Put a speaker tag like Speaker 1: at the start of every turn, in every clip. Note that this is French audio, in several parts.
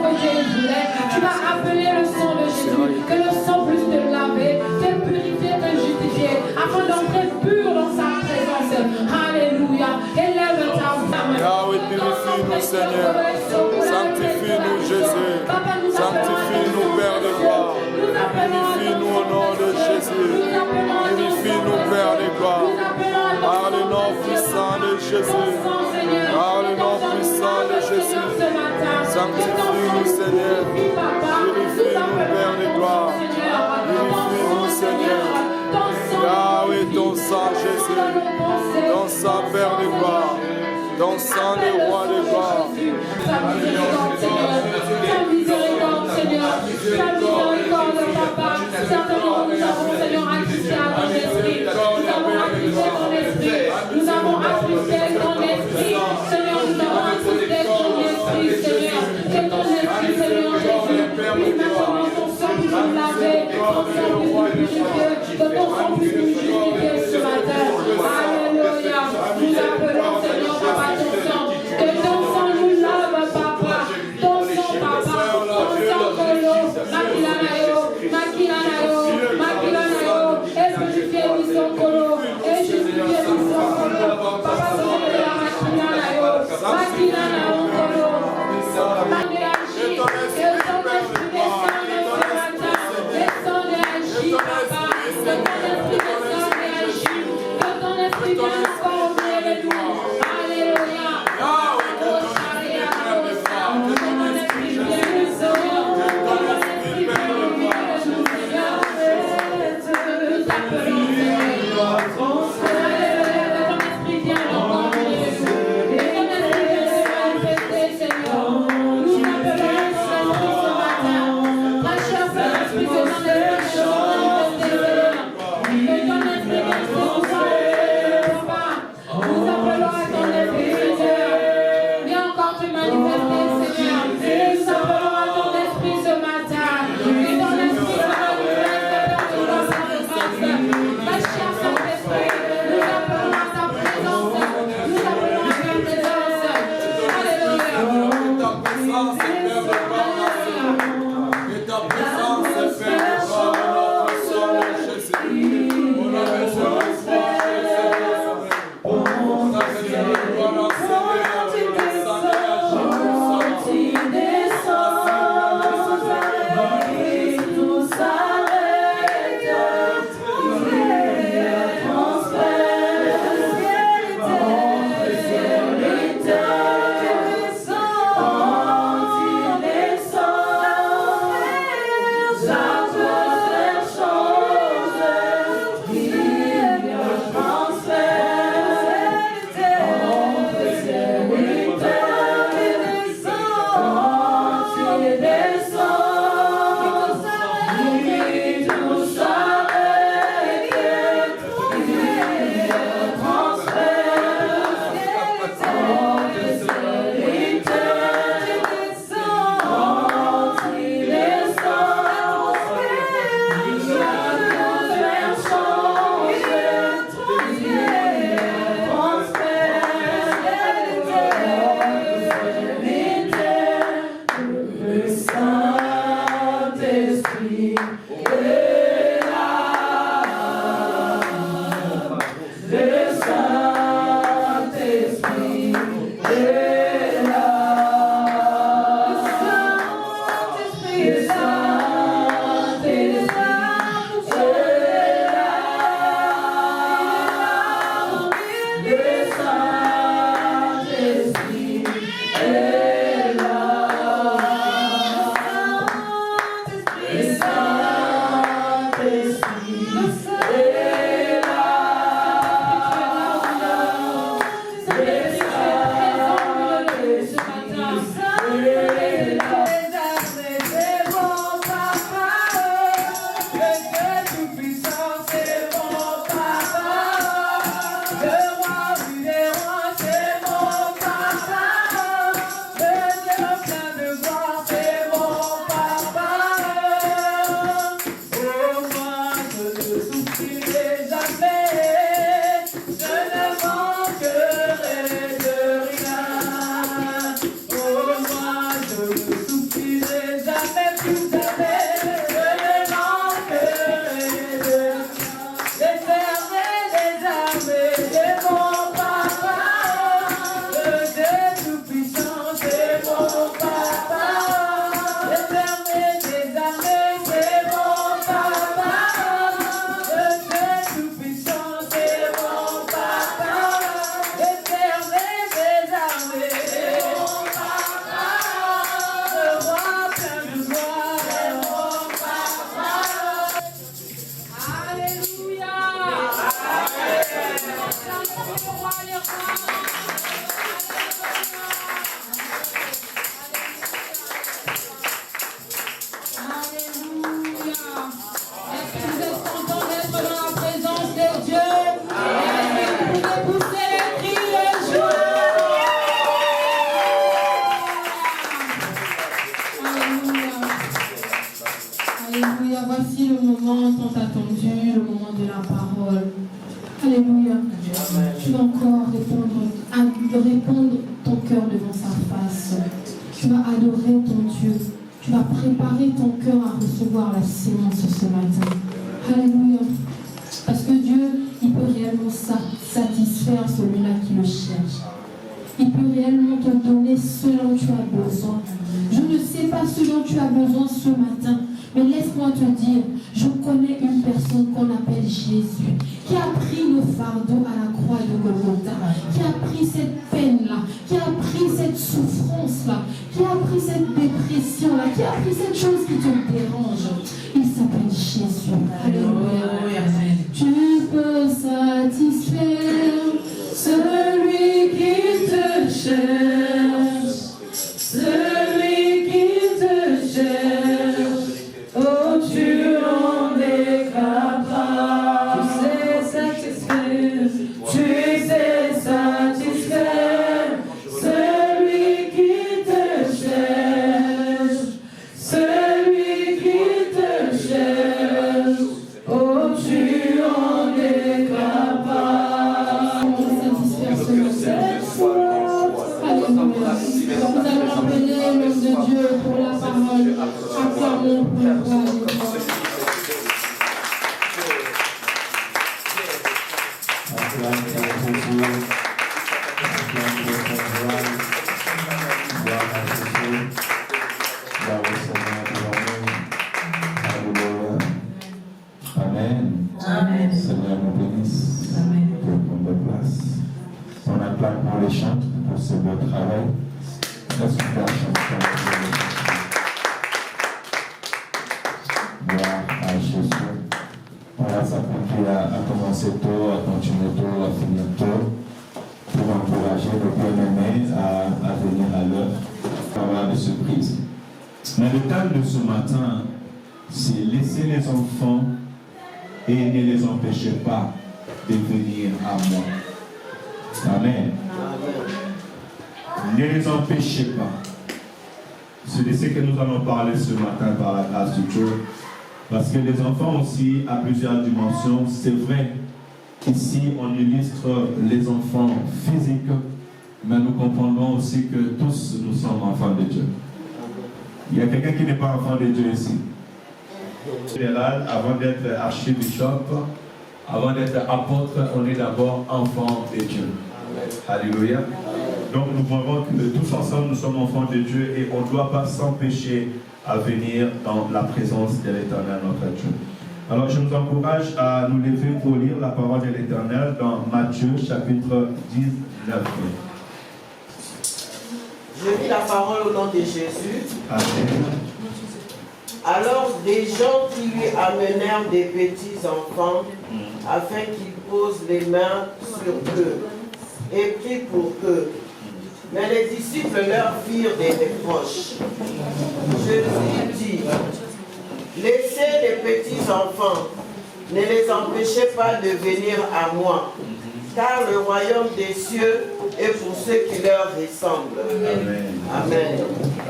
Speaker 1: que Jésus est. Tu vas appeler le sang de Jésus. Que le sang puisse te laver, te purifier, te justifier, afin d'entrer pur dans sa présence. Alléluia. Élève ta femme.
Speaker 2: Yahweh, purifie-nous, Seigneur. Sanctifie-nous, Jésus. Sanctifie-nous, Père de gloire. Purifie-nous au nom de Jésus. Purifie-nous, Père de gloire. Par le nom puissant de Jésus. Par le nom puissant de Jésus. Sanctifie-nous, Seigneur. Purifie-nous, Père de gloire. Purifie-nous, Seigneur. Yahweh, ton sang, Jésus. Ton sang, Père de gloire. Ton sang, le roi de gloire.
Speaker 1: Ta miséricorde, Seigneur. Ta miséricorde, Papa. Certainement, nous avons, Seigneur, assisté à ton esprit. Nous avons assisté ton esprit. Nous avons assisté ton esprit. Seigneur, nous avons assisté ton esprit, Seigneur. Que ton esprit, Seigneur Jésus, puisse maintenant ton sang puisse nous laver, ton sang puisse nous purifier, que ton sang puisse nous justifier ce matin. Alléluia. Nous appelons, Seigneur, Papa, ton sang. Que ton sang nous lave, Papa. Ton sang, Papa. Ton sang, Kolo. Makilanayo. Makilanayo. Makilanayo. Et purifier nous son Kolo. Et justifier nous son Kolo. Papa, Seigneur, Makilanayo. Makilanayo, Kolo. Que ton esprit descende ce matin. Descende et agis, Papa. Que ton esprit descende et agis. Que ton esprit vienne former les nous. Alléluia. Alléluia, voici le moment tant attendu, le moment de la parole. Alléluia. Tu vas encore répondre ton cœur devant sa face. Tu vas adorer ton Dieu. Tu vas préparer ton cœur à recevoir la séance ce matin. Alléluia. Parce que Dieu, il peut réellement satisfaire celui-là qui le cherche. Il peut réellement te donner ce dont tu as besoin. Je ne sais pas ce dont tu as besoin ce matin, mais laisse-moi te dire, je connais une personne qu'on appelle Jésus, qui a pris le fardeau à la croix de Golgotha, qui a pris cette peine-là, qui a pris cette souffrance-là, qui a pris cette dépression-là, qui a pris cette chose qui te dérange. Il s'appelle Jésus. Alléluia. Tu peux satisfaire celui qui te cherche, celui qui te cherche. Oh, tu en es capable. Tu sais satisfaire, tu sais satisfaire celui qui te cherche, celui qui te cherche. Oh, tu en es capable. Satisfaire celui qui te Alléluia. Nous allons appeler l'homme de Dieu pour la parole. Acclamons pour la gloire de Dieu.
Speaker 3: Amen. Seigneur nous bénisse. Amen. Pour prendre place. On acclame pour les chants, pour ce beau travail. Est-ce qu'on peut chanter? Gloire à Jésus. On va s'appliquer à commencer tôt, à continuer tôt, à finir tôt, pour encourager nos bien-aimés à venir à l'heure, pour avoir des surprises. Mais le thème de ce matin, c'est laisser les enfants et ne les empêchez pas de venir à moi. Amen. Ne les empêchez pas. C'est de ce que nous allons parler ce matin par la grâce de Dieu. Parce que les enfants aussi, à plusieurs dimensions, c'est vrai qu'ici on illustre les enfants physiques, mais nous comprenons aussi que tous nous sommes enfants de Dieu. Il y a quelqu'un qui n'est pas enfant de Dieu ici. En général, avant d'être archibishop, avant d'être apôtre, on est d'abord enfant de Dieu. Alléluia. Donc nous voyons que tous ensemble nous sommes enfants de Dieu et on ne doit pas s'empêcher à venir dans la présence de l'Éternel notre Dieu. Alors je vous encourage à nous lever pour lire la parole de l'Éternel dans Matthieu chapitre 19.
Speaker 4: Je lis la parole au nom de Jésus.
Speaker 3: Amen.
Speaker 4: Alors des gens qui lui amenèrent des petits enfants afin qu'il pose les mains sur eux et prie pour eux. Mais les disciples leur firent des reproches. Jésus dit, laissez les petits enfants, ne les empêchez pas de venir à moi, car le royaume des cieux est pour ceux qui leur ressemblent.
Speaker 3: Amen.
Speaker 4: Amen.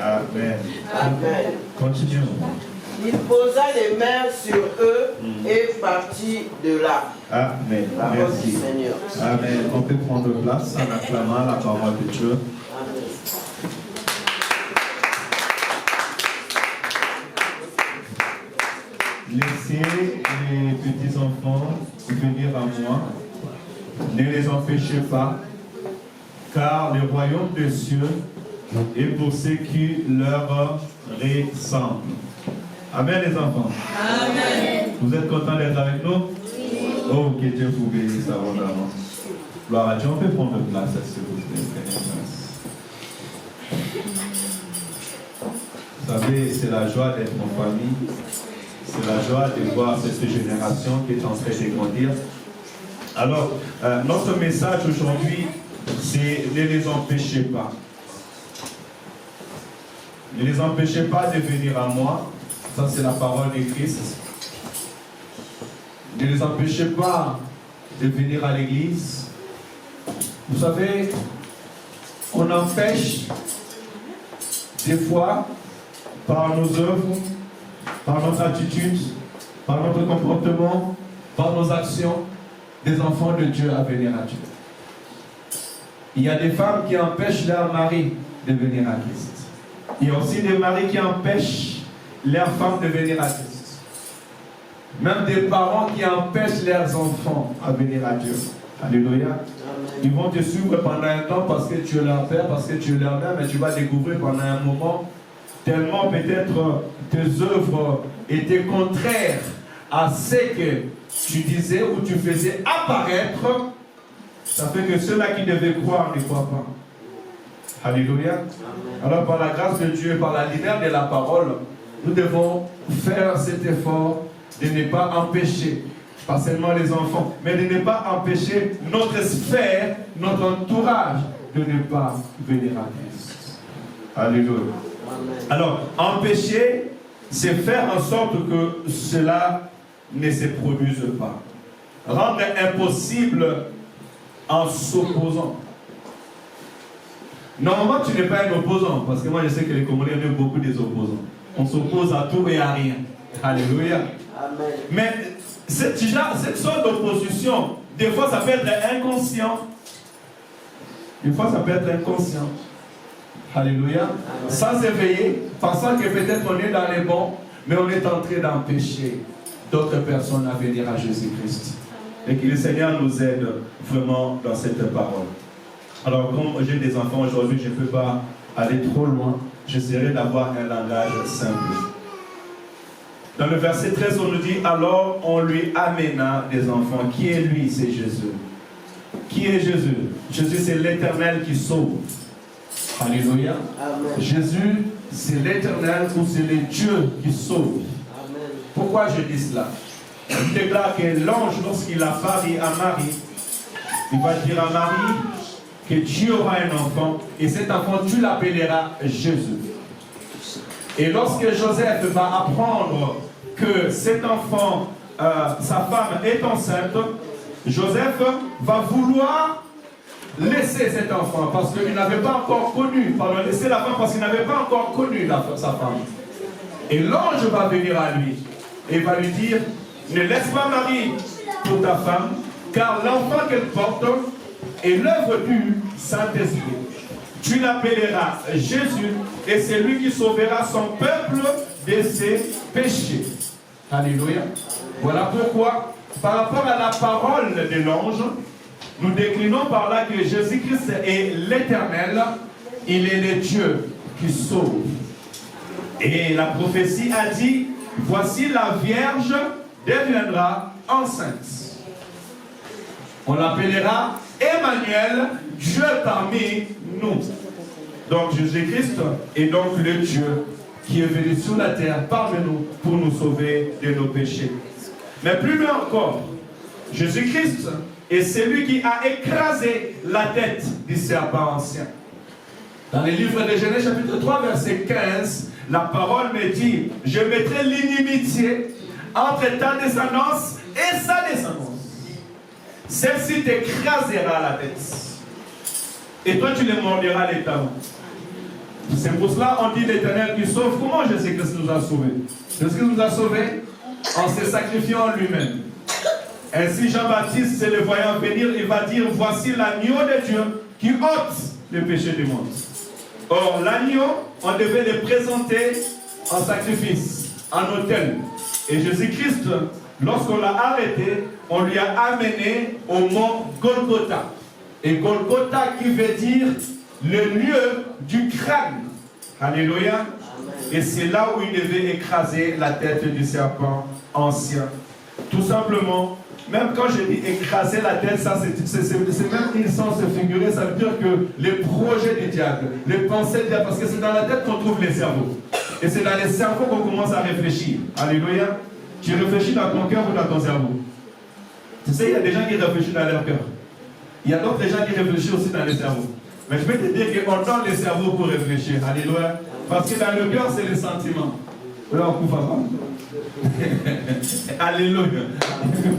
Speaker 3: Amen.
Speaker 4: Amen.
Speaker 3: Continuons.
Speaker 4: Il posa les mains sur eux et partit de là.
Speaker 3: Amen.
Speaker 4: Parole
Speaker 3: Merci.
Speaker 4: du Seigneur.
Speaker 3: Amen. On peut prendre place en acclamant la parole de Dieu.
Speaker 4: Amen.
Speaker 3: Laissez les petits enfants venir à moi. Ne les empêchez pas, car le royaume des cieux est pour ceux qui leur ressemblent. Amen les enfants. Amen. Vous êtes contents d'être avec nous? Oh, que Dieu vous bénisse abondamment. Gloire à Dieu. On peut prendre place, s'il vous plaît. Vous savez, c'est la joie d'être en famille. C'est la joie de voir cette génération qui est en train de grandir. Alors, notre message aujourd'hui, c'est ne les empêchez pas. Ne les empêchez pas de venir à moi. Ça, c'est la parole de Christ. Ne les empêchez pas de venir à l'église. Vous savez, on empêche des fois, par nos œuvres, par notre attitude, par notre comportement, par nos actions, des enfants de Dieu à venir à Dieu. Il y a des femmes qui empêchent leur mari de venir à Christ. Il y a aussi des maris qui empêchent leurs femmes de venir à Christ. Même des parents qui empêchent leurs enfants à venir à Dieu. Alléluia. Ils vont te suivre pendant un temps parce que tu es leur père, parce que tu es leur mère, mais tu vas découvrir pendant un moment, tellement peut-être tes œuvres étaient contraires à ce que tu disais ou tu faisais apparaître, ça fait que ceux-là qui devaient croire ne croient pas. Alléluia. Alors par la grâce de Dieu, par la lumière de la parole, nous devons faire cet effort de ne pas empêcher, pas seulement les enfants, mais de ne pas empêcher notre sphère, notre entourage de ne pas venir à Christ. Alléluia. Alors, empêcher, c'est faire en sorte que cela ne se produise pas. Rendre impossible en s'opposant. Normalement, tu n'es pas un opposant, parce que moi je sais que les Congolais aiment beaucoup des opposants. On s'oppose à tout et à rien. Alléluia. Amen. Mais cette sorte d'opposition, des fois ça peut être inconscient. Des fois ça peut être inconscient. Alléluia. Amen. Sans éveiller, pensant que peut-être on est dans les bons, mais on est en train d'empêcher d'autres personnes à venir à Jésus-Christ. Et que le Seigneur nous aide vraiment dans cette parole. Alors, comme j'ai des enfants aujourd'hui, je ne peux pas aller trop loin. J'essaierai d'avoir un langage simple. Dans le verset 13, on nous dit, alors on lui amena des enfants. Qui est lui? C'est Jésus. Qui est Jésus? Jésus, c'est l'Éternel qui sauve. Alléluia. Amen. Jésus, c'est l'Éternel ou c'est le Dieu qui sauve. Amen. Pourquoi je dis cela? Il déclare que l'ange, lorsqu'il apparait à Marie, il va dire à Marie que tu auras un enfant et cet enfant, tu l'appelleras Jésus. Et lorsque Joseph va apprendre que cet enfant, sa femme est enceinte, Joseph va vouloir laisser cet enfant parce qu'il n'avait pas encore connu, laisser la femme parce qu'il n'avait pas encore connu sa femme. Et l'ange va venir à lui et va lui dire, ne laisse pas Marie pour ta femme, car l'enfant qu'elle porte est l'œuvre du Saint-Esprit. Tu l'appelleras Jésus et c'est lui qui sauvera son peuple de ses péchés. Alléluia. Voilà pourquoi, par rapport à la parole de l'ange, nous déclinons par là que Jésus-Christ est l'Éternel, il est le Dieu qui sauve. Et la prophétie a dit, voici la Vierge deviendra enceinte. On l'appellera Emmanuel, Dieu parmi nous. Donc Jésus-Christ est donc le Dieu qui est venu sur la terre parmi nous pour nous sauver de nos péchés. Mais plus loin encore, Jésus-Christ est celui qui a écrasé la tête du serpent ancien. Dans le livre de Genèse chapitre 3 verset 15, la parole me dit, je mettrai l'inimitié entre ta descendance et sa descendance. Celle-ci t'écrasera la tête. Et toi tu les mordiras les talons. C'est pour cela on dit l'Éternel qui sauve. Comment Jésus-Christ nous a sauvés? Jésus-Christ nous a sauvés en se sacrifiant lui-même. Ainsi Jean-Baptiste, le voyant venir, il va dire, voici l'agneau de Dieu qui ôte le péché du monde. Or l'agneau, on devait le présenter en sacrifice, en autel. Et Jésus-Christ, lorsqu'on l'a arrêté, on lui a amené au mont Golgotha. Et Golgotha qui veut dire le lieu du crâne. Alléluia. Et c'est là où il devait écraser la tête du serpent ancien. Tout simplement, même quand je dis écraser la tête, ça c'est même une sens figuré, ça veut dire que les projets du diable, les pensées du diable, parce que c'est dans la tête qu'on trouve les cerveaux. Et c'est dans les cerveaux qu'on commence à réfléchir. Alléluia. Tu réfléchis dans ton cœur ou dans ton cerveau? Tu sais, il y a des gens qui réfléchissent dans leur cœur. Il y a d'autres gens qui réfléchissent aussi dans les cerveaux. Mais je vais te dire qu'on donne les cerveaux pour réfléchir. Alléluia. Parce que dans le cœur, c'est les sentiments. Là, on coupe Alléluia.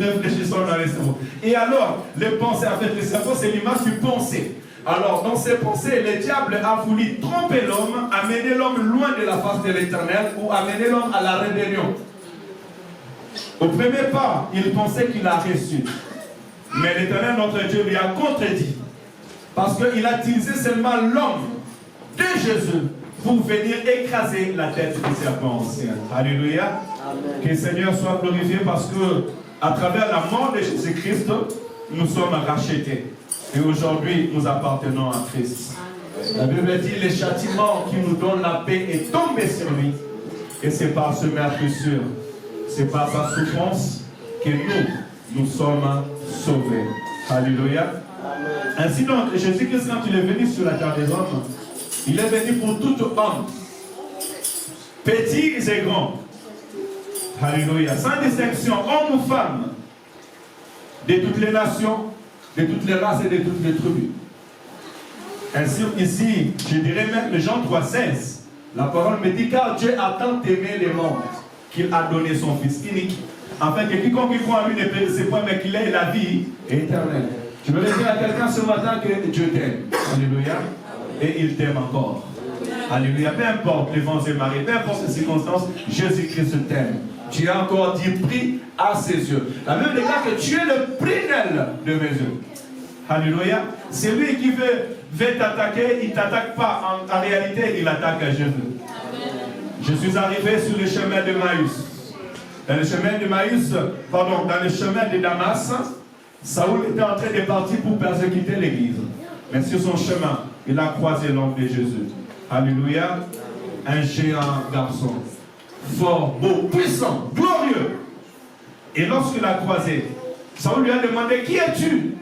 Speaker 3: Réfléchissons dans les cerveaux. Et alors, les pensées, en fait, les cerveaux, c'est l'image du pensée. Alors, dans ses pensées, le diable a voulu tromper l'homme, amener l'homme loin de la face de l'Éternel ou amener l'homme à la rébellion. Au premier pas, il pensait qu'il a reçu. Mais l'Éternel, notre Dieu, lui a contredit. Parce qu'il a utilisé seulement l'homme de Jésus pour venir écraser la tête du serpent ancien. Alléluia. Amen. Que le Seigneur soit glorifié parce que à travers la mort de Jésus-Christ, nous sommes rachetés. Et aujourd'hui, nous appartenons à Christ. La Bible dit, le châtiment qui nous donne la paix est tombé sur lui. Et c'est par ce merveilleux, c'est par sa souffrance que nous sommes sauvés. Alléluia. Ainsi donc, Jésus-Christ, quand il est venu sur la terre des hommes, il est venu pour tout homme, petits et grands. Alléluia. Sans distinction, homme ou femme, de toutes les nations, de toutes les races et de toutes les tribus. Ainsi, ici, je dirais même Jean 3,16, la parole me dit, car Dieu a tant aimé le monde qu'il a donné son Fils unique, afin que quiconque croit en lui ne périsse point, mais qu'il ait la vie éternelle. Je veux dire à quelqu'un ce matin que Dieu t'aime. Alléluia. Et il t'aime encore. Alléluia. Peu importe les vents et marées, peu importe les circonstances, Jésus-Christ t'aime. Tu as encore dit prix à ses yeux. La Bible déclare que tu es le prunelle de mes yeux. Alléluia. C'est lui qui veut t'attaquer, il ne t'attaque pas. En réalité, il attaque à Jésus. Je suis arrivé sur le chemin de Maïs. Dans le chemin de Maïs, pardon, dans le chemin de Damas, Saoul était en train de partir pour persécuter l'église. Mais sur son chemin, il a croisé l'homme de Jésus. Alléluia. Un géant garçon. Fort, beau, puissant, glorieux. Et lorsqu'il a croisé, Saoul lui a demandé, qui es-tu?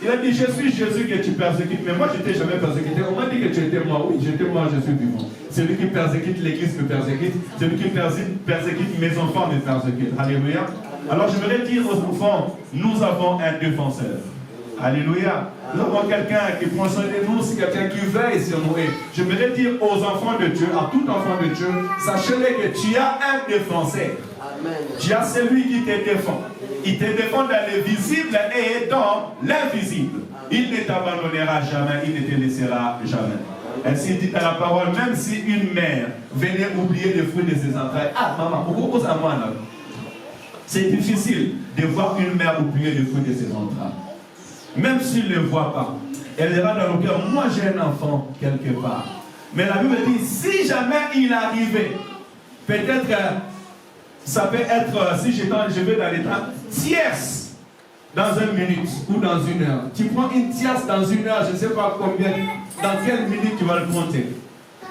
Speaker 3: Il a dit, je suis Jésus que tu persécutes. Mais moi, je ne t'ai jamais persécuté. On m'a dit que tu étais mort. Oui, j'étais mort, je suis vivant. Celui qui persécute l'église me persécute. Celui qui persécute mes enfants me persécute. Alléluia. Alors je voudrais dire aux enfants, nous avons un défenseur. Alléluia. Nous avons quelqu'un qui prend soin de nous, c'est quelqu'un qui veille sur nous. Et je voudrais dire aux enfants de Dieu, à tout enfant de Dieu, sachez-le que tu as un défenseur. Amen. Tu as celui qui te défend. Il te défend dans le visible et dans l'invisible. Il ne t'abandonnera jamais, il ne te laissera jamais. Ainsi dit dans la parole, même si une mère venait oublier le fruit de ses entrailles, ah maman, pourquoi ça moi là? C'est difficile de voir une mère oublier le fruit de ses entrailles. Même s'il ne le voit pas, elle ira dans le cœur. Moi j'ai un enfant quelque part. Mais la Bible dit, si jamais il arrivait, peut-être ça peut être, si je vais dans les temps, tierce dans une minute ou dans une heure. Tu prends une tierce dans une heure, je ne sais pas combien, dans quelle minute tu vas le compter.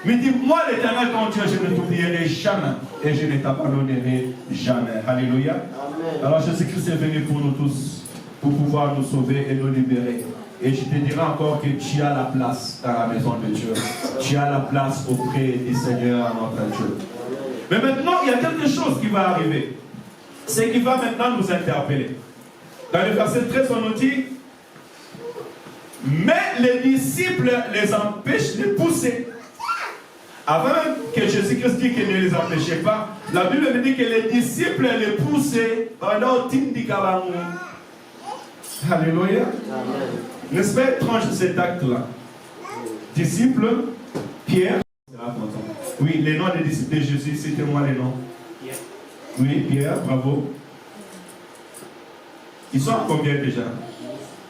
Speaker 3: Mais dis, moi l'Éternel, ton Dieu, je ne t'oublierai jamais et je ne t'abandonnerai jamais. Alléluia. Amen. Alors Jésus-Christ est venu pour nous tous, pour pouvoir nous sauver et nous libérer. Et je te dirai encore que tu as la place dans la maison de Dieu. Tu as la place auprès du Seigneur, notre Dieu. Mais maintenant, il y a quelque chose qui va arriver. C'est qui va maintenant nous interpeller. Dans le verset 13, on nous dit, mais les disciples les empêchent de pousser. Avant même que Jésus-Christ dit qu'il ne les empêchait pas, la Bible nous dit que les disciples les poussaient pendant Tindi Kabangu. Alléluia. N'est-ce pas étrange cet acte-là? Disciples, Pierre. Oui, les noms des disciples de Jésus, citez-moi les noms. Oui, Pierre, bravo. Ils sont à combien déjà?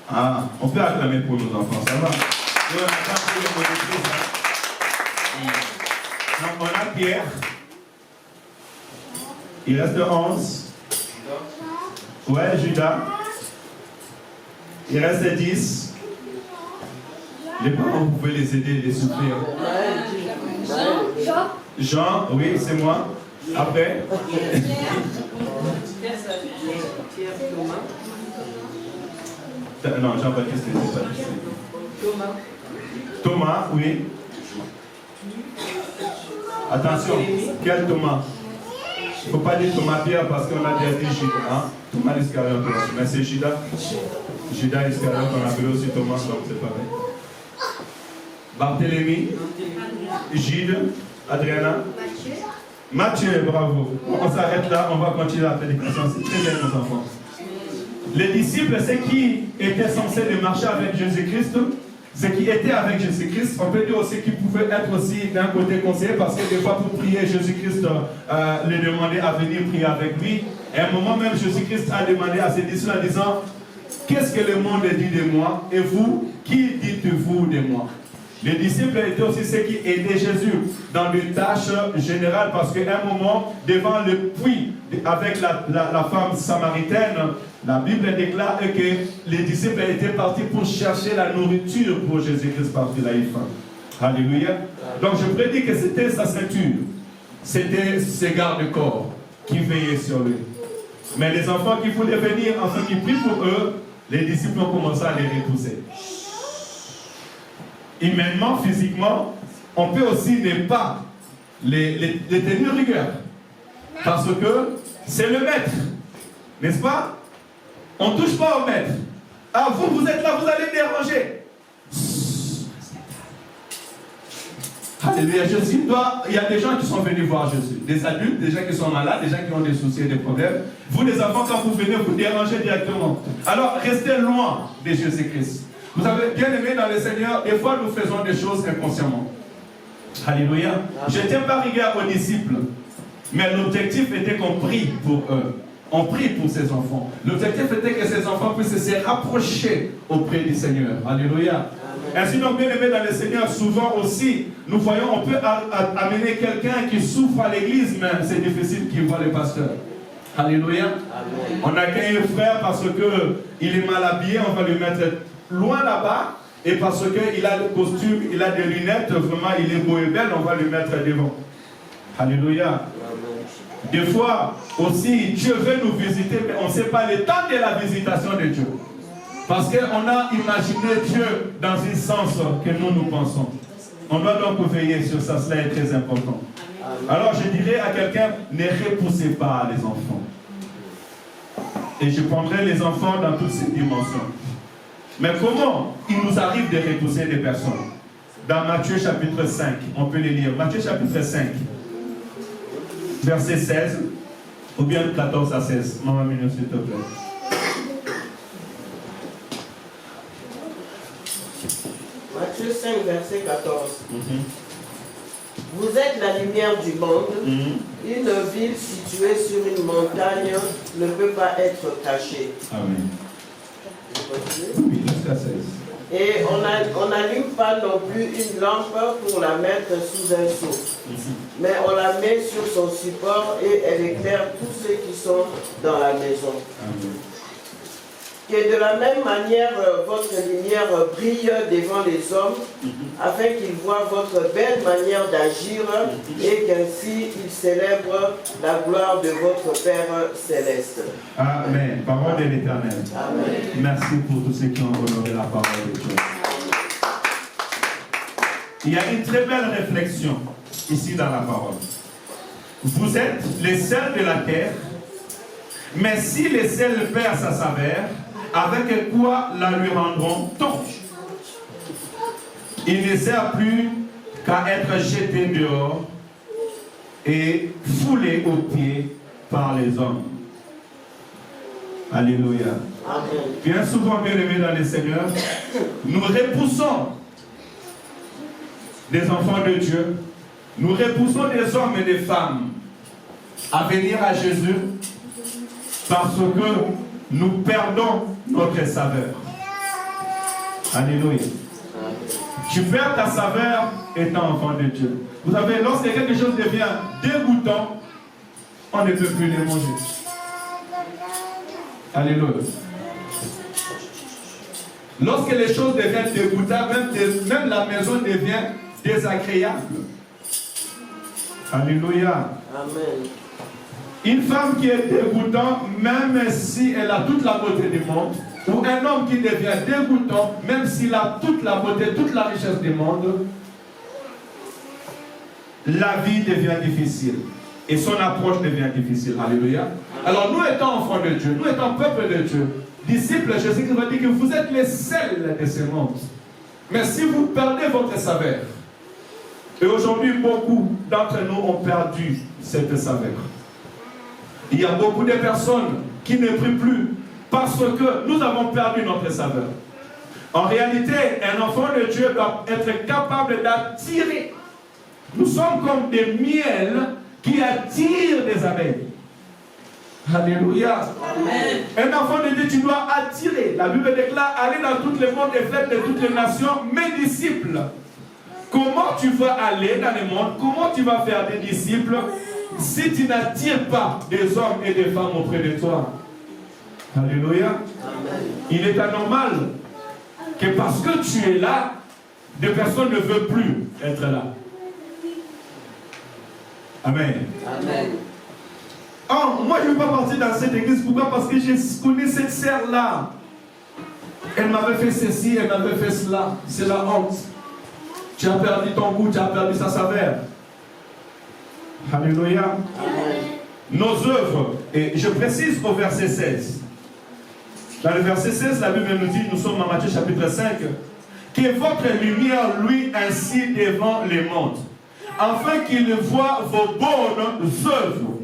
Speaker 3: Ah, on peut acclamer pour nos enfants, ça va? Donc on a Pierre. Il reste 11. Ouais, Judas. Il reste 10. Les parents, vous pouvez les aider, les soutenir. Jean, oui, c'est moi. Après. Non, Jean-Baptiste n'est pas ici. Thomas, oui. Attention, quel Thomas? Il ne faut pas dire Thomas Pierre parce qu'on a déjà dit Judas. Hein? Thomas l'Iscariote, mais c'est Judas. Judas l'Iscariote, on appelle aussi Thomas, donc c'est pareil. Barthélemy, Gilles, Adriana, Mathieu, bravo. On s'arrête là, on va continuer la prédication. C'est très bien, nos enfants. Les disciples, ceux qui étaient censés de marcher avec Jésus-Christ, ce qui était avec Jésus-Christ, on peut dire aussi qu'il pouvait être aussi d'un côté conseiller, parce que des fois pour prier, Jésus-Christ lui demandait à venir prier avec lui. Et à un moment même, Jésus-Christ a demandé à ses disciples en disant, qu'est-ce que le monde dit de moi? Et vous, qui dites-vous de moi? Les disciples étaient aussi ceux qui aidaient Jésus dans des tâches générales, parce qu'à un moment, devant le puits avec la femme samaritaine, la Bible déclare que les disciples étaient partis pour chercher la nourriture pour Jésus-Christ parce qu'il a eu faim. Alléluia. Donc je prédis que c'était sa ceinture, c'était ses gardes-corps qui veillaient sur lui. Mais les enfants qui voulaient venir, enfin qui prient pour eux, les disciples ont commencé à les repousser. Humainement, physiquement, on peut aussi ne pas les tenir rigueur. Parce que c'est le maître. N'est-ce pas? On ne touche pas au maître. Ah, vous êtes là, vous allez déranger. Alléluia. Il y a des gens qui sont venus voir Jésus. Des adultes, des gens qui sont malades, des gens qui ont des soucis et des problèmes. Vous, les enfants, quand vous venez, vous dérangez directement. Alors, restez loin de Jésus-Christ. Vous avez bien aimé dans le Seigneur, des fois nous faisons des choses inconsciemment. Alléluia. Je ne tiens pas rigueur aux disciples, mais l'objectif était qu'on prie pour eux. On prie pour ces enfants. L'objectif était que ces enfants puissent se rapprocher auprès du Seigneur. Alléluia. Ainsi donc, bien aimé dans le Seigneur, souvent aussi, nous voyons, on peut amener quelqu'un qui souffre à l'église, mais c'est difficile qu'il voit le pasteur. Alléluia. Amen. On accueille un frère parce qu'il est mal habillé, on va lui mettre loin là-bas, et parce qu'il a le costume, il a des lunettes, vraiment il est beau et belle, on va lui mettre devant. Alléluia. Des fois aussi, Dieu veut nous visiter, mais on ne sait pas le temps de la visitation de Dieu. Parce qu'on a imaginé Dieu dans un sens que nous pensons. On doit donc veiller sur ça, cela est très important. Alors je dirais à quelqu'un, ne repoussez pas les enfants. Et je prendrai les enfants dans toutes ces dimensions. Mais comment il nous arrive de repousser des personnes? Dans Matthieu chapitre 5, on peut les lire. Matthieu chapitre 5, verset 16, ou bien 14 à 16. Maman Minou, s'il te plaît.
Speaker 4: Matthieu 5, verset 14. Vous êtes la lumière du monde. Une ville située sur une montagne ne peut pas être cachée.
Speaker 3: Amen. Oui, jusqu'à 16.
Speaker 4: Et on n'allume pas non plus une lampe pour la mettre sous un seau. Mais on la met sur son support et elle éclaire tous ceux qui sont dans la maison.
Speaker 3: Amen.
Speaker 4: Que de la même manière, votre lumière brille devant les hommes, afin qu'ils voient votre belle manière d'agir et qu'ainsi ils célèbrent la gloire de votre Père céleste.
Speaker 3: Amen. Parole de l'Éternel.
Speaker 4: Amen.
Speaker 3: Merci pour tous ceux qui ont honoré la parole de Dieu. Il y a une très belle réflexion ici dans la parole. Vous êtes les sels de la terre, mais si le sel perd sa saveur, avec quoi la lui rendront-on? Il ne sert plus qu'à être jeté dehors et foulé aux pieds par les hommes. Alléluia.
Speaker 4: Amen.
Speaker 3: Bien souvent, bien aimés dans le Seigneur, nous repoussons des enfants de Dieu, nous repoussons des hommes et des femmes à venir à Jésus parce que nous perdons notre saveur. Alléluia. Tu perds ta saveur étant enfant de Dieu. Vous savez, lorsque quelque chose devient dégoûtant, on ne peut plus les manger. Alléluia. Lorsque les choses deviennent dégoûtantes, même la maison devient désagréable. Alléluia.
Speaker 4: Amen.
Speaker 3: Une femme qui est dégoûtante, même si elle a toute la beauté du monde, ou un homme qui devient dégoûtant, même s'il a toute la beauté, toute la richesse du monde, la vie devient difficile. Et son approche devient difficile. Alléluia. Alors nous étant enfants de Dieu, nous étant peuple de Dieu, disciples, Jésus-Christ va dire que vous êtes les sels de ce monde. Mais si vous perdez votre saveur, et aujourd'hui beaucoup d'entre nous ont perdu cette saveur. Il y a beaucoup de personnes qui ne prient plus parce que nous avons perdu notre saveur. En réalité, un enfant de Dieu doit être capable d'attirer. Nous sommes comme des miels qui attirent des abeilles. Alléluia. Amen. Un enfant de Dieu, tu dois attirer. La Bible déclare, allez dans tous les mondes et faites de toutes les nations mes disciples. Comment tu vas aller dans le monde? Comment tu vas faire des disciples si tu n'attires pas des hommes et des femmes auprès de toi? Alléluia. Amen. Il est anormal que parce que tu es là, des personnes ne veulent plus être là. Amen. Amen. Oh, moi je ne veux pas partir dans cette église. Pourquoi? Parce que je connais cette sœur-là. Elle m'avait fait ceci, elle m'avait fait cela. C'est la honte. Tu as perdu ton goût, tu as perdu sa saveur. Alléluia. Amen. Nos œuvres, et je précise au verset 16. Dans le verset 16, la Bible nous dit, nous sommes en Matthieu chapitre 5, que votre lumière luit ainsi devant les mondes, afin qu'ils voient vos bonnes œuvres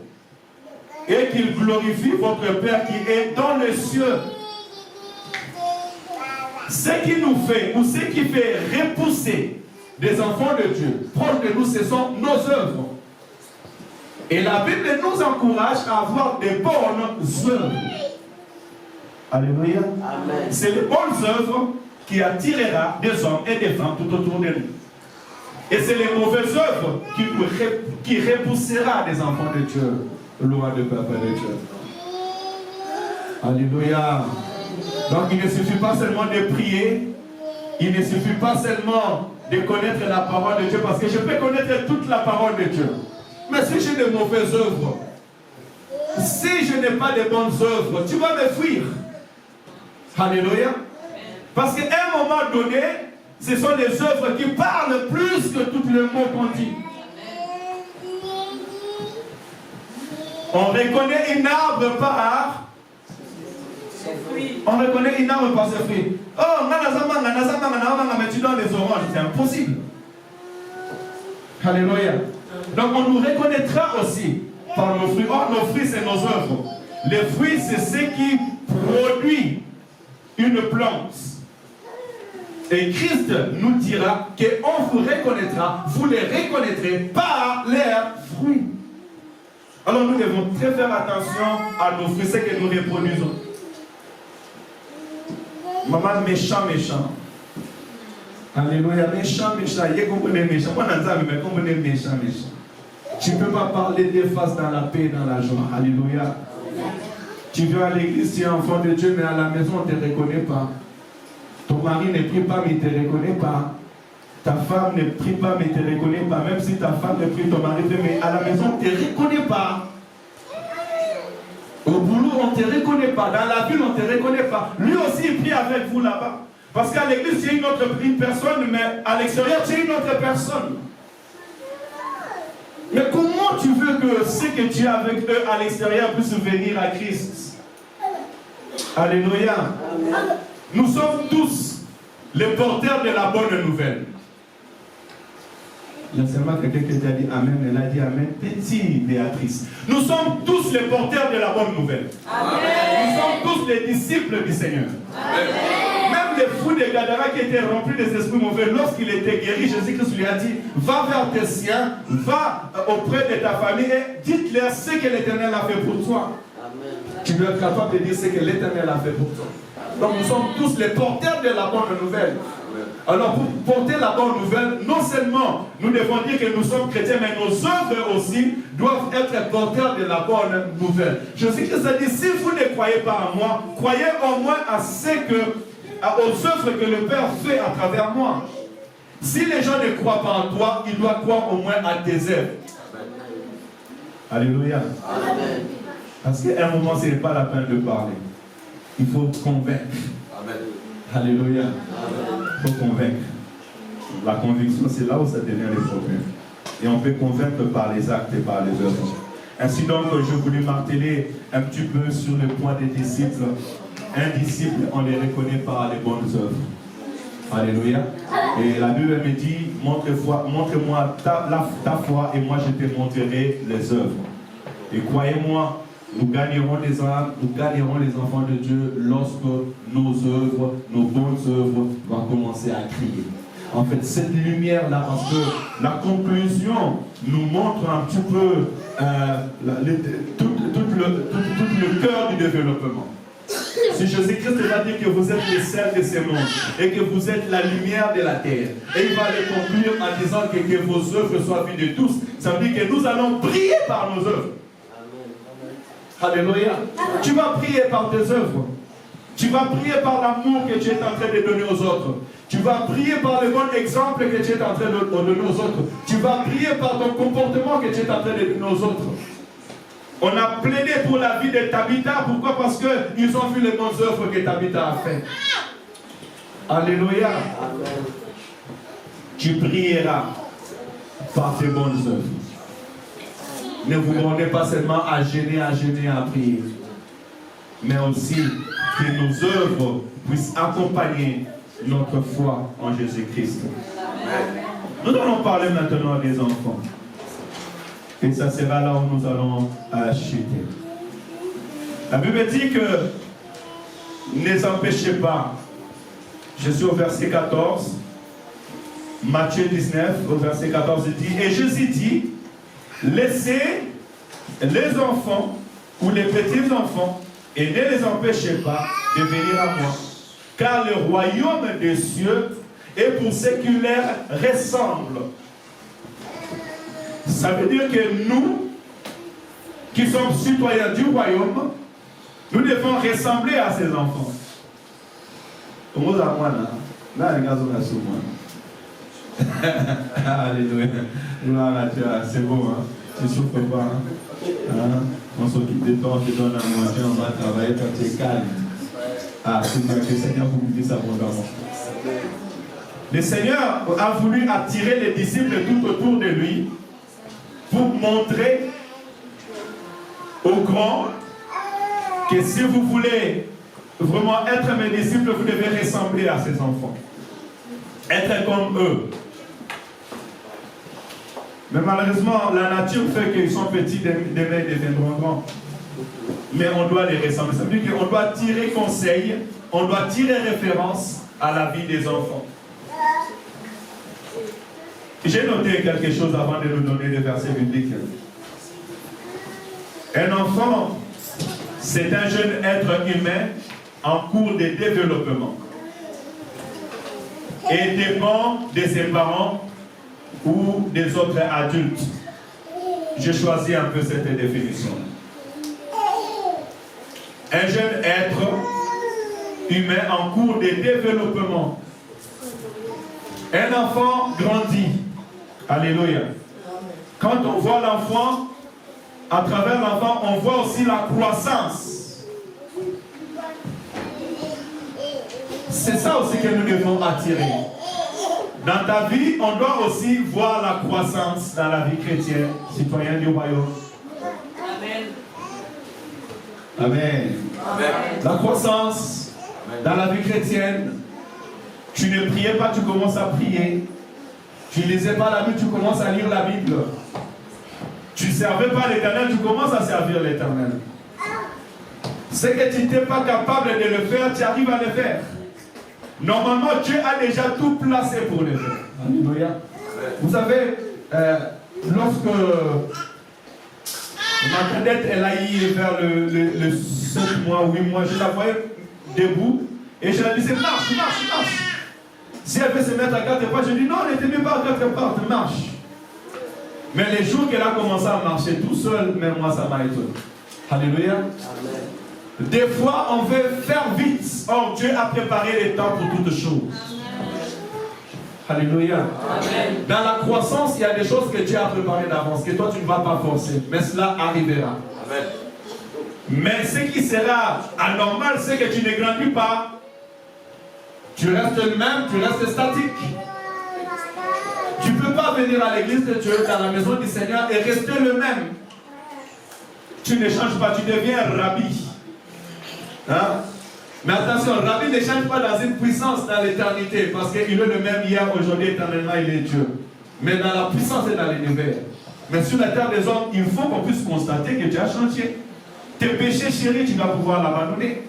Speaker 3: et qu'ils glorifient votre Père qui est dans les cieux. Ce qui nous fait, ou ce qui fait repousser des enfants de Dieu proches de nous, ce sont nos œuvres. Et la Bible nous encourage à avoir des bonnes œuvres. Alléluia. Amen. C'est les bonnes œuvres qui attirera des hommes et des femmes tout autour de nous. Et c'est les mauvaises œuvres qui repoussera des enfants de Dieu, loin de Papa de Dieu. Alléluia. Donc il ne suffit pas seulement de prier, il ne suffit pas seulement de connaître la parole de Dieu, parce que je peux connaître toute la parole de Dieu. Mais si j'ai de mauvaises œuvres, si je n'ai pas de bonnes œuvres, tu vas me fuir. Alléluia. Parce qu'à un moment donné, ce sont des œuvres qui parlent plus que tous les mots qu'on dit. On reconnaît une arbre par ses fruits. On reconnaît une arbre par ses fruits. Oh, mais tu donnes des oranges, c'est impossible. Alléluia. Donc on nous reconnaîtra aussi par nos fruits. Or, nos fruits, c'est nos œuvres. Les fruits, c'est ce qui produit une plante. Et Christ nous dira qu'on vous reconnaîtra, vous les reconnaîtrez par leurs fruits. Alors nous devons très faire attention à nos fruits, ce que nous reproduisons. Maman, méchant. Alléluia, méchant. Il comprenez méchant. Méchant. Tu ne peux pas parler des faces dans la paix, dans la joie. Alléluia. Tu viens à l'église, tu es enfant de Dieu, mais à la maison, on ne te reconnaît pas. Ton mari ne prie pas, mais il ne te reconnaît pas. Ta femme ne prie pas, mais il ne te reconnaît pas. Même si ta femme ne prie, ton mari prie, mais à la maison, on ne te reconnaît pas. Au boulot, on ne te reconnaît pas. Dans la ville, on ne te reconnaît pas. Lui aussi, il prie avec vous là-bas. Parce qu'à l'église, tu es une personne, mais à l'extérieur, tu es une autre personne. Mais comment tu veux que ce que tu as avec eux à l'extérieur puisse venir à Christ? Alléluia. Amen. Nous sommes tous les porteurs de la bonne nouvelle. Il y a seulement quelqu'un qui a dit Amen, elle a dit Amen. Petit Béatrice. Nous sommes tous les porteurs de la bonne nouvelle. Amen. Nous sommes tous les disciples du Seigneur. Amen. Même les fous de Gadara qui étaient remplis des esprits mauvais, lorsqu'il était guéri, Jésus-Christ lui a dit, va vers tes siens, va auprès de ta famille et dites-leur ce que l'Éternel a fait pour toi. Amen. Tu dois être capable de dire ce que l'Éternel a fait pour toi. Donc nous sommes tous les porteurs de la bonne nouvelle. Alors pour porter la bonne nouvelle, non seulement nous devons dire que nous sommes chrétiens, mais nos œuvres aussi doivent être porteurs de la bonne nouvelle. Jésus-Christ a dit, si vous ne croyez pas en moi, croyez au moins aux œuvres que le Père fait à travers moi. Si les gens ne croient pas en toi, ils doivent croire au moins à tes œuvres. Alléluia. Amen. Parce qu'à un moment, ce n'est pas la peine de parler. Il faut convaincre. Amen. Alléluia. Il faut convaincre. La conviction, c'est là où ça devient le problème. Et on peut convaincre par les actes et par les œuvres. Ainsi donc, je voulais marteler un petit peu sur le point des disciples. Un disciple, on les reconnaît par les bonnes œuvres. Alléluia. Et la Bible me dit, montre-moi ta foi et moi je te montrerai les œuvres. Et croyez-moi, nous gagnerons les âmes, nous gagnerons les enfants de Dieu lorsque nos œuvres, nos bonnes œuvres vont commencer à crier. En fait, cette lumière-là, parce que la conclusion nous montre un petit peu tout le cœur du développement. Si Jésus-Christ va dire que vous êtes le sel de ce monde et que vous êtes la lumière de la terre, et il va le conclure en disant que vos œuvres soient vues de tous, ça veut dire que nous allons briller par nos œuvres. Alléluia. Tu vas prier par tes œuvres. Tu vas prier par l'amour que tu es en train de donner aux autres. Tu vas prier par le bon exemple que tu es en train de donner aux autres. Tu vas prier par ton comportement que tu es en train de donner aux autres. On a plaidé pour la vie de Tabitha. Pourquoi? Parce qu'ils ont vu les bonnes œuvres que Tabitha a fait. Alléluia. Amen. Tu prieras par tes bonnes œuvres. Ne vous demandez pas seulement à gêner, à prier. Mais aussi que nos œuvres puissent accompagner notre foi en Jésus-Christ. Nous allons parler maintenant des enfants. Et ça sera là où nous allons chuter. La Bible dit que ne les empêchez pas. Je suis au verset 14. Matthieu 19, au verset 14, il dit, et Jésus dit, laissez les enfants ou les petits enfants et ne les empêchez pas de venir à moi. Car le royaume des cieux est pour ceux qui leur ressemblent. Ça veut dire que nous, qui sommes citoyens du royaume, nous devons ressembler à ces enfants. Alléluia. C'est bon, hein? Tu ne souffres pas. Hein? On s'occupe de toi, on te donne à manger, on va travailler, toi tu es calme. Ah, c'est bien que le Seigneur vous dise ça abondamment. Le Seigneur a voulu attirer les disciples tout autour de lui pour montrer aux grands que si vous voulez vraiment être mes disciples, vous devez ressembler à ces enfants. Être comme eux. Mais malheureusement, la nature fait qu'ils sont petits, demain ils deviendront grands. Mais on doit les ressembler. Ça veut dire qu'on doit tirer conseil, on doit tirer référence à la vie des enfants. J'ai noté quelque chose avant de nous donner des versets bibliques. Un enfant, c'est un jeune être humain en cours de développement et dépend de ses parents ou des autres adultes. J'ai choisi un peu cette définition. Un jeune être humain en cours de développement. Un enfant grandit. Alléluia. Quand on voit l'enfant, à travers l'enfant, on voit aussi la croissance. C'est ça aussi que nous devons attirer. Dans ta vie, on doit aussi voir la croissance dans la vie chrétienne, citoyen du royaume. Amen. Amen. Amen. La croissance dans la vie chrétienne. Tu ne priais pas, tu commences à prier. Tu ne lisais pas la Bible, tu commences à lire la Bible. Tu ne servais pas l'Éternel, tu commences à servir l'Éternel. Ce que tu n'étais pas capable de le faire, tu arrives à le faire. Normalement, Dieu a déjà tout placé pour le faire. Alléluia. Vous savez, lorsque ma cadette, elle a eu vers le 7 mois, 8 mois, je la voyais debout et je la disais, marche, marche, marche. Si elle veut se mettre à 4 pas, je dis, non, elle n'était même pas à 4 pas, marche. Mais les jours qu'elle a commencé à marcher tout seul, même moi, ça m'a étonné. Alléluia. Amen. Des fois, on veut faire vite. Or, Dieu a préparé les temps pour toutes choses. Amen. Alléluia. Amen. Dans la croissance, il y a des choses que Dieu a préparées d'avance, que toi, tu ne vas pas forcer. Mais cela arrivera. Amen. Mais ce qui sera anormal, c'est que tu ne grandis pas. Tu restes le même, tu restes statique. Tu ne peux pas venir à l'église de Dieu, dans la maison du Seigneur, et rester le même. Tu ne changes pas, tu deviens rabbi. Hein? Mais attention, rabbi ne change pas dans une puissance dans l'éternité, parce qu'il est le même hier, aujourd'hui, éternellement, il est Dieu. Mais dans la puissance et dans l'univers. Mais sur la terre des hommes, il faut qu'on puisse constater que Dieu a changé. Tes péchés chéris, tu dois pouvoir l'abandonner.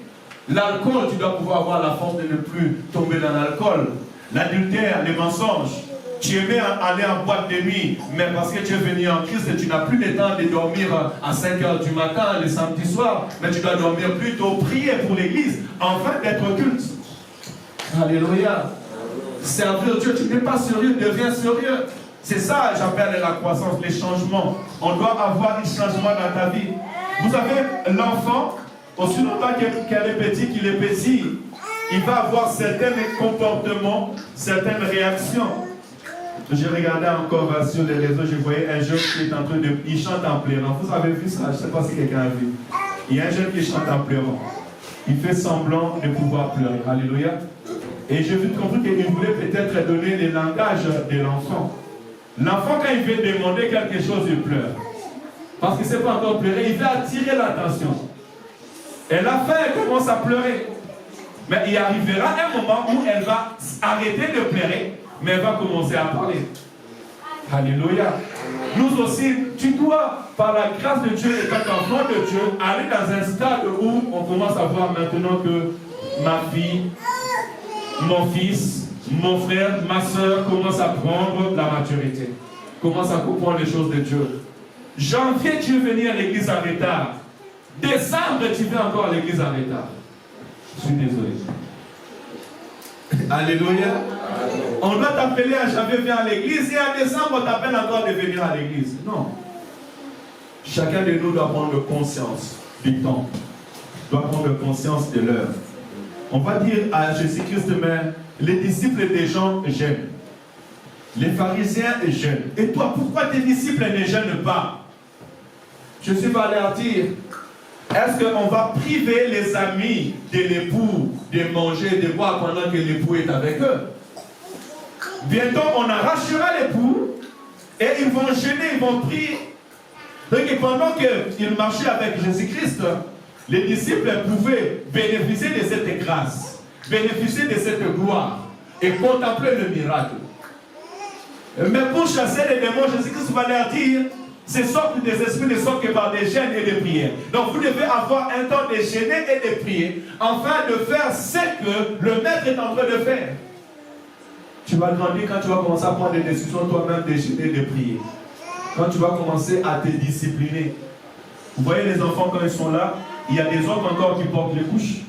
Speaker 3: L'alcool, tu dois pouvoir avoir la force de ne plus tomber dans l'alcool. L'adultère, les mensonges. Tu aimais aller en boîte de nuit, mais parce que tu es venu en Christ, tu n'as plus le temps de dormir à 5 h du matin, le samedi soir, mais tu dois dormir plutôt, prier pour l'église, afin d'être culte. Alléluia. Servir Dieu, tu n'es pas sérieux, deviens sérieux. C'est ça, j'appelle la croissance, les changements. On doit avoir un changement dans ta vie. Vous avez l'enfant, aussi longtemps qu'elle est petite, qu'il est petit, il va avoir certains comportements, certaines réactions. Je regardais encore sur les réseaux, je voyais un jeune qui est en train de... Il chante en pleurant. Vous avez vu ça? Je ne sais pas si quelqu'un a vu. Il y a un jeune qui chante en pleurant. Il fait semblant de pouvoir pleurer. Alléluia. Et j'ai vite compris qu'il voulait peut-être donner le langage de l'enfant. L'enfant, quand il veut demander quelque chose, il pleure. Parce qu'il ne sait pas encore pleurer, il veut attirer l'attention. Et la fin, elle commence à pleurer. Mais il arrivera un moment où elle va arrêter de pleurer, mais elle va commencer à parler. Alléluia. Nous aussi, tu dois, par la grâce de Dieu, étant enfant de Dieu, aller dans un stade où on commence à voir maintenant que ma fille, mon fils, mon frère, ma soeur commencent à prendre la maturité. Commencent à comprendre les choses de Dieu. Janvier, tu veux venir à l'église en retard. Décembre, tu viens encore à l'église en retard. Je suis désolé. Alléluia. On doit t'appeler à janvier, viens à l'église, et en décembre, on t'appelle encore de venir à l'église. Non. Chacun de nous doit prendre conscience du temps. Doit prendre conscience de l'heure. On va dire à Jésus-Christ, mais les disciples des gens jeûnent. Les pharisiens jeûnent. Et toi, pourquoi tes disciples ne jeûnent pas? Je suis pas avertir. Est-ce qu'on va priver les amis de l'époux de manger, de boire pendant que l'époux est avec eux? Bientôt, on arrachera l'époux et ils vont jeûner, ils vont prier. Donc, pendant qu'ils marchaient avec Jésus-Christ, les disciples pouvaient bénéficier de cette grâce, bénéficier de cette gloire et contempler le miracle. Mais pour chasser les démons, Jésus-Christ va leur dire, ces sortes des esprits ne sortent que par des jeûnes et des prières. Donc vous devez avoir un temps de jeûner et de prier, afin de faire ce que le maître est en train de faire. Tu vas grandir quand tu vas commencer à prendre des décisions toi-même de jeûner et de prier. Quand tu vas commencer à te discipliner. Vous voyez les enfants quand ils sont là, il y a des hommes encore qui portent les couches,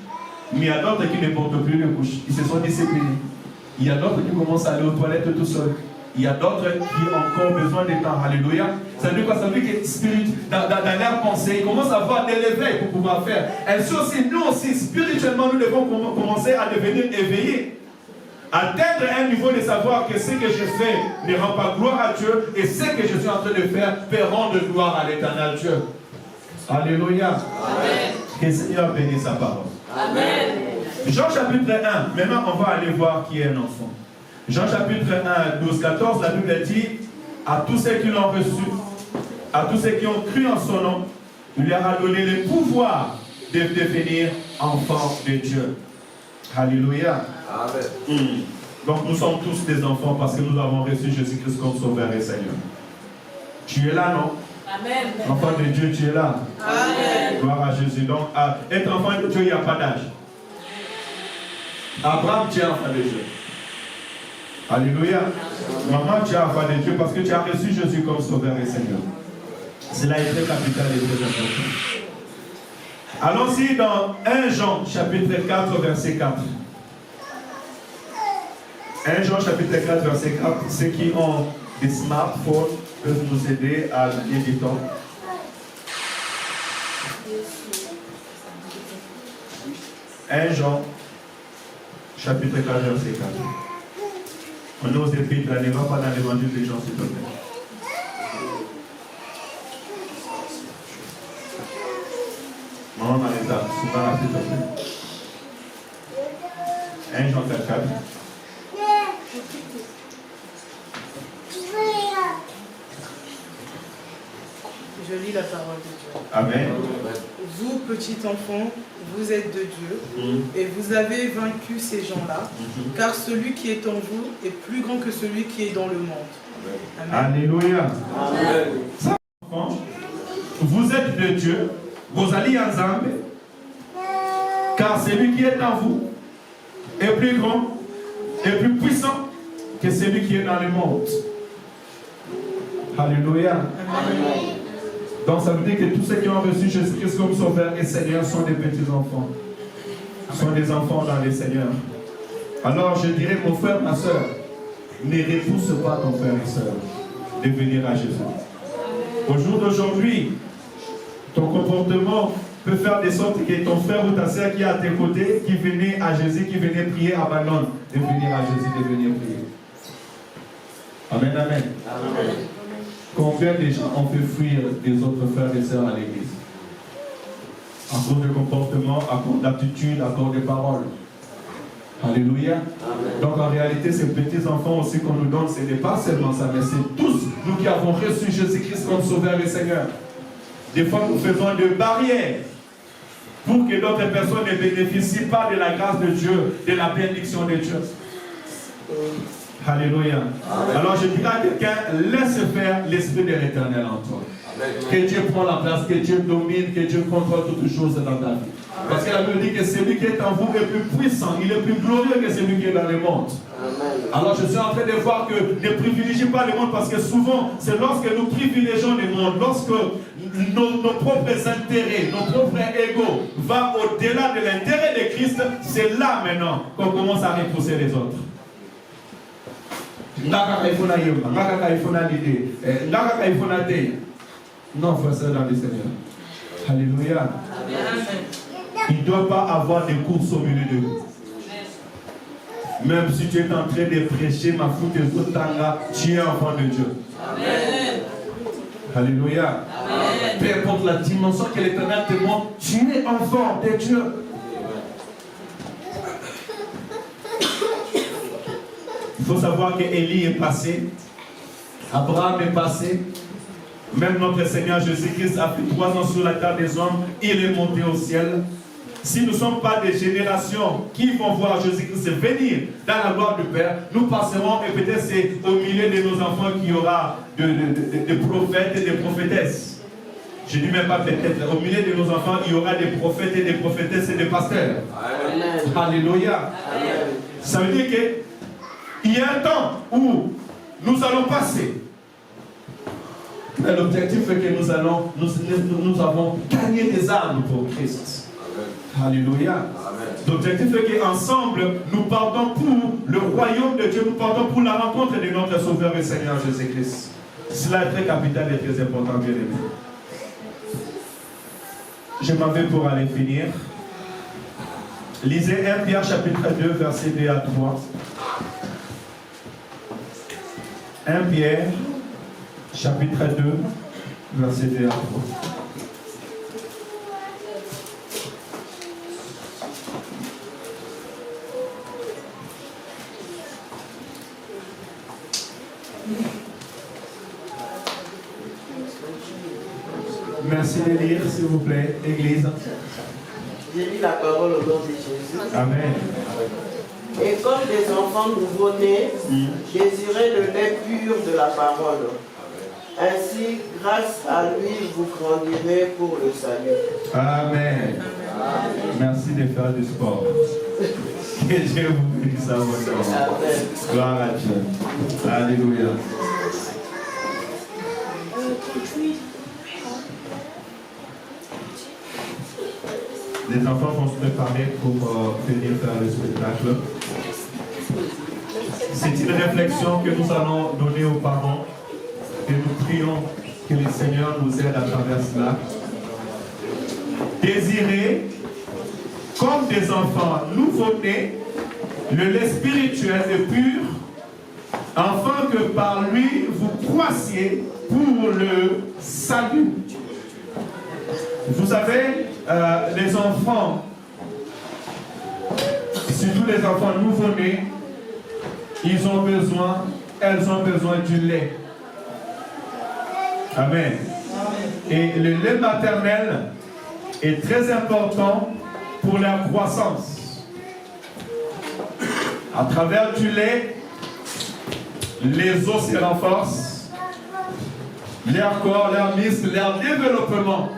Speaker 3: mais il y a d'autres qui ne portent plus les couches. Ils se sont disciplinés. Il y a d'autres qui commencent à aller aux toilettes tout seuls. Il y a d'autres qui ont encore besoin de temps. Alléluia. Ça veut dire quoi? Ça veut dire que dans leur pensée, ils commencent à avoir de l'éveil pour pouvoir faire. Ainsi aussi, nous aussi, spirituellement, nous devons commencer à devenir éveillés. Atteindre un niveau de savoir que ce que je fais ne rend pas gloire à Dieu et ce que je suis en train de faire peut rendre gloire à l'éternel Dieu. Alléluia. Amen. Que le Seigneur bénisse sa parole. Amen. Jean chapitre 1. Maintenant, on va aller voir qui est un enfant. Jean chapitre 1, 12, 14, la Bible dit, à tous ceux qui l'ont reçu, à tous ceux qui ont cru en son nom, il leur a donné le pouvoir de devenir enfants de Dieu. Alléluia. Amen. Donc nous sommes tous des enfants parce que nous avons reçu Jésus-Christ comme Sauveur et Seigneur. Tu es là, non? Amen. Enfant de Dieu, tu es là. Amen. Gloire à Jésus. Donc, être enfant de Dieu, il n'y a pas d'âge. Abraham, tu es enfant de Dieu. Alléluia. Maman, tu es enfant de Dieu parce que tu as reçu Jésus comme Sauveur et Seigneur. Cela est très capital et très important. Allons-y dans 1 Jean, chapitre 4, verset 4. 1 Jean, chapitre 4, verset 4. Ceux qui ont des smartphones peuvent nous aider à gagner du temps. 1 Jean, chapitre 4, verset 4. On nous écrit, là, ne va pas dans l'évangile des gens, s'il te plaît. Maman Marita, souvent, s'il te plaît. 1 Jean 4, 4.
Speaker 5: Je lis la parole de Dieu.
Speaker 3: Amen.
Speaker 5: Vous, petits enfants, vous êtes de Dieu, et vous avez vaincu ces gens-là, car celui qui est en vous est plus grand que celui qui est dans le monde. Amen.
Speaker 3: Alléluia. Amen. Enfants, vous êtes de Dieu, Vous allez ensemble, car celui qui est en vous est plus grand et plus puissant que celui qui est dans le monde. Alléluia. Amen. Donc ça veut dire que tous ceux qui ont reçu Jésus-Christ comme Sauveur et Seigneur sont des petits enfants. Sont des enfants dans le Seigneur. Alors je dirais, mon frère, ma soeur, ne repousse pas ton frère et soeur de venir à Jésus. Au jour d'aujourd'hui, ton comportement peut faire de sorte que ton frère ou ta soeur qui est à tes côtés, qui venait à Jésus, qui venait prier, abandonne de venir à Jésus, de venir prier. Amen, amen. Amen. Combien de gens ont fait fuir des autres frères et sœurs à l'église? À cause de comportement, à cause d'attitude, à cause de paroles. Alléluia. Amen. Donc en réalité, ces petits enfants aussi qu'on nous donne, ce n'est pas seulement ça, mais c'est tous nous qui avons reçu Jésus-Christ comme Sauveur et Seigneur. Des fois, nous faisons des barrières pour que d'autres personnes ne bénéficient pas de la grâce de Dieu, de la bénédiction de Dieu. Alléluia. Amen. Alors je dirais à quelqu'un, laisse faire l'Esprit de l'Éternel en toi. Amen. Que Dieu prenne la place, que Dieu domine, que Dieu contrôle toutes choses dans ta vie. Parce que la Bible dit que celui qui est en vous est plus puissant, il est plus glorieux que celui qui est dans le monde. Amen. Alors je suis en train de voir que ne privilégiez pas le monde, parce que souvent c'est lorsque nous privilégions le monde, lorsque nos propres intérêts, nos propres égos vont au-delà de l'intérêt de Christ, c'est là maintenant qu'on commence à repousser les autres. Non, frère, c'est dans le Seigneur. Alléluia. Il ne doit pas avoir de courses au milieu de vous. Même si tu es en train de prêcher ma foute et tout tanga, tu es enfant de Dieu. Amen. Alléluia. Amen. Peu importe la dimension que l'Éternel te montre, tu es enfant de Dieu. Il faut savoir que Élie est passé, Abraham est passé, même notre Seigneur Jésus-Christ a fait 3 ans sur la terre des hommes, il est monté au ciel. Si nous ne sommes pas des générations qui vont voir Jésus-Christ venir dans la gloire du Père, nous passerons, et peut-être c'est au milieu de nos enfants qu'il y aura des prophètes et des prophétesses. Je ne dis même pas peut-être, au milieu de nos enfants, il y aura des prophètes et des prophétesses et des pasteurs. Amen. Alléluia. Amen. Ça veut dire qu'il y a un temps où nous allons passer. Mais l'objectif est que nous avons gagné des âmes pour Christ. Amen. Alléluia. Amen. L'objectif est qu'ensemble, nous partons pour le royaume de Dieu, nous partons pour la rencontre de notre Sauveur et Seigneur Jésus-Christ. Cela est très capital et très important, bien aimé. Je m'en vais pour aller finir. Lisez 1 Pierre chapitre 2, versets 2 à 3. 1 Pierre chapitre 2, versets 2 à 3. Merci de lire, s'il vous plaît, Église.
Speaker 4: Je lis la parole au nom de Jésus.
Speaker 3: Amen.
Speaker 4: Et comme des enfants nouveau-nés, désirez le lait pur de la parole. Ainsi, grâce à lui, vous grandirez pour le salut.
Speaker 3: Amen. Amen. Merci de faire du sport. Que Dieu vous bénisse à votre nom. Amen. Gloire à Dieu. Alléluia. Les enfants vont se préparer pour venir faire le spectacle. C'est une réflexion que nous allons donner aux parents et nous prions que le Seigneur nous aide à travers cela. Désirez, comme des enfants nouveau-nés, le lait spirituel et pur, afin que par lui vous croissiez pour le salut. Vous savez, les enfants, surtout les enfants nouveau-nés, elles ont besoin du lait. Amen. Et le lait maternel est très important pour leur croissance. À travers du lait, les os se renforcent, leur corps, leurs muscles, leur développement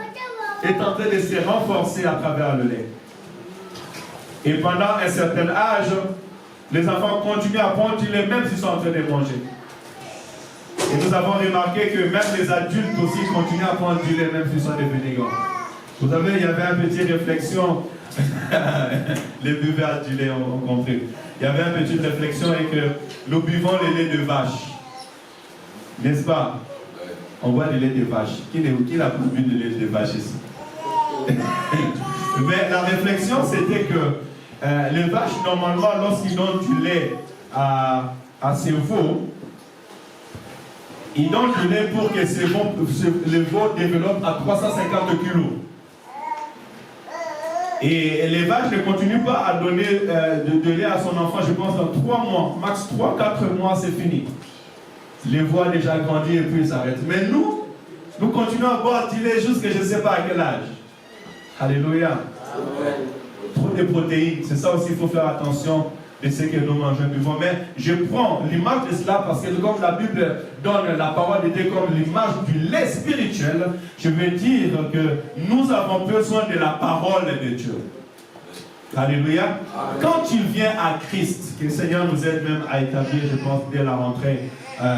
Speaker 3: est en train de se renforcer à travers le lait. Et pendant un certain âge, les enfants continuent à prendre du lait même s'ils sont en train de manger. Et nous avons remarqué que même les adultes aussi continuent à prendre du lait même s'ils sont devenus grands. Vous savez, il y avait une petite réflexion, les buveurs du lait ont compris. Il y avait une petite réflexion et que nous buvons le lait de vache. N'est-ce pas? On boit du lait de vache. Qui n'a pas bu de lait de vache ici? Mais la réflexion, c'était que les vaches, normalement, lorsqu'ils donnent du lait à ces veaux, ils donnent du lait pour que les veaux développent à 350 kg. Et les vaches ne continuent pas à donner de lait à son enfant, je pense, dans 3 mois, max 3-4 mois, c'est fini. Les veaux ont déjà grandi et puis ils s'arrêtent. Mais nous continuons à boire du lait jusqu'à je ne sais pas à quel âge. Alléluia. Amen. Trop de protéines, c'est ça aussi, il faut faire attention de ce que nous mangeons, buvons. Mais je prends l'image de cela parce que comme la Bible donne la parole de Dieu comme l'image du lait spirituel, je veux dire que nous avons besoin de la parole de Dieu. Alléluia. Amen. Quand tu viens à Christ, que le Seigneur nous aide même à établir, je pense, dès la rentrée,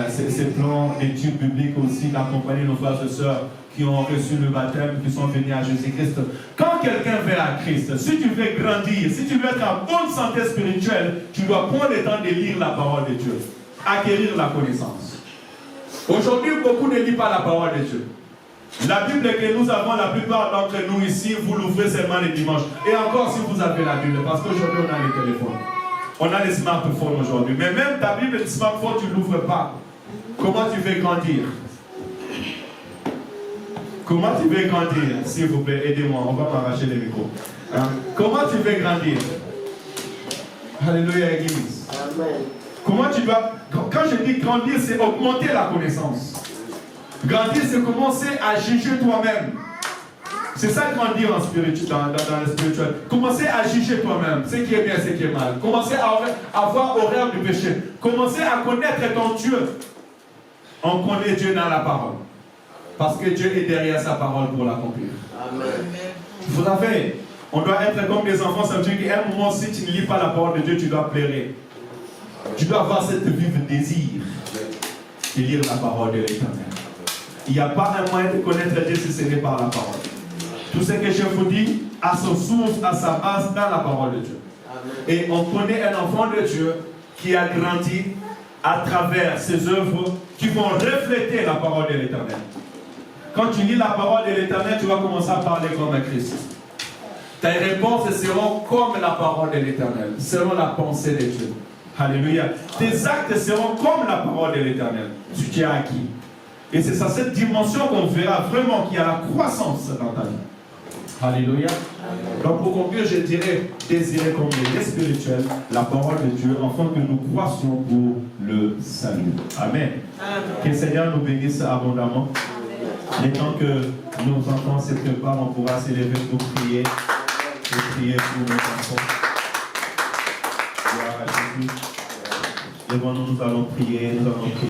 Speaker 3: ces plans d'études bibliques aussi, d'accompagner nos frères et sœurs qui ont reçu le baptême, qui sont venus à Jésus-Christ. Quand quelqu'un vient à Christ, si tu veux grandir, si tu veux être en bonne santé spirituelle, tu dois prendre le temps de lire la parole de Dieu, acquérir la connaissance. Aujourd'hui, beaucoup ne lisent pas la parole de Dieu. La Bible que nous avons, la plupart d'entre nous ici, vous l'ouvrez seulement les dimanches. Et encore si vous avez la Bible, parce qu'aujourd'hui on a les téléphones. On a les smartphones aujourd'hui. Mais même ta Bible, le smartphone, tu ne l'ouvres pas. Comment tu veux grandir? Comment tu veux grandir? S'il vous plaît, aidez-moi, on va m'arracher les micros. Comment tu veux grandir? Alléluia, Église. Amen. Comment tu dois... Quand je dis grandir, c'est augmenter la connaissance. Grandir, c'est commencer à juger toi-même. C'est ça grandir en spirituel, dans le spirituel. Commencer à juger toi-même, ce qui est bien, ce qui est mal. Commencer à avoir horreur du péché. Commencer à connaître ton Dieu. On connaît Dieu dans la parole. Parce que Dieu est derrière sa parole pour l'accomplir. Amen. Vous savez, on doit être comme des enfants. Ça veut dire qu'à un moment, si tu ne lis pas la parole de Dieu, tu dois pleurer. Tu dois avoir cette vive désir de lire la parole de l'Éternel. Il n'y a pas un moyen de connaître Dieu si ce n'est par la parole. Tout ce que je vous dis a son source, a sa base dans la parole de Dieu. Amen. Et on connaît un enfant de Dieu qui a grandi à travers ses œuvres qui vont refléter la parole de l'Éternel. Quand tu lis la parole de l'Éternel, tu vas commencer à parler comme un Christ. Tes réponses seront comme la parole de l'Éternel, selon la pensée de Dieu. Alléluia. Tes actes seront comme la parole de l'Éternel, ce qui est acquis. Et c'est à cette dimension qu'on verra vraiment qu'il y a la croissance dans ta vie. Alléluia. Donc pour conclure, je dirais désirer comme les spirituels la parole de Dieu afin que nous croissions pour le salut. Amen. Amen. Que le Seigneur nous bénisse abondamment. Et tant que nos enfants se préparent, on pourra s'élever pour prier. Pour prier pour nos enfants. Gloire à Jésus. Et bon, nous allons prier.